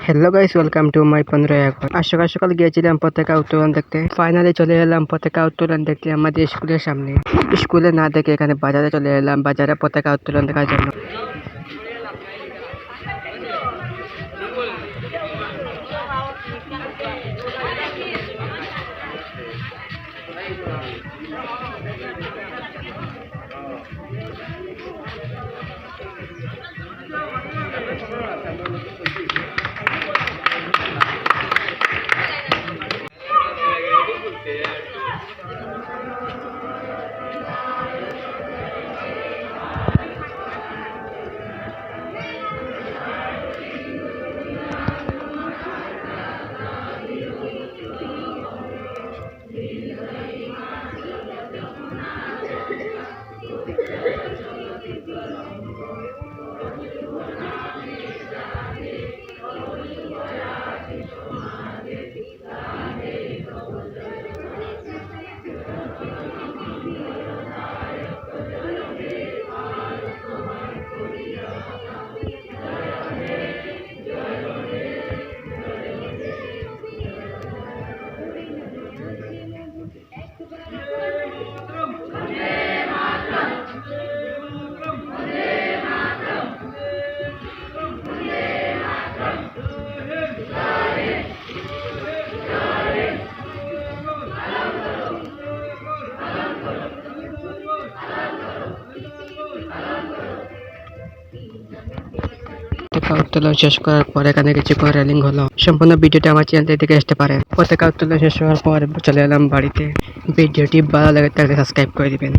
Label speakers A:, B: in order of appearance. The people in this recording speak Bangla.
A: Hello guys, welcome to my 15 এখন। আজ সকাল সকাল গিয়েছিলাম পতাকা উত্তোলন দেখতে। ফাইনালি চলে এলাম পতাকা উত্তোলন দেখতে আমাদের স্কুলের সামনে। স্কুলে না দেখে এখানে বাজারে চলে এলাম, বাজারে পতাকা উত্তোলন দেখার জন্য। পতাকা উত্তোলন শেষ করার পর এখানে কিছুক্ষণ রেলিং হলো। সম্পূর্ণ ভিডিওটা আমার চ্যানেল থেকে আসতে পারেন। পতাকা উত্তোলন শেষ হওয়ার পর চলে এলাম বাড়িতে। ভিডিওটি ভালো লাগে থাকলে সাবস্ক্রাইব করে দিবেন।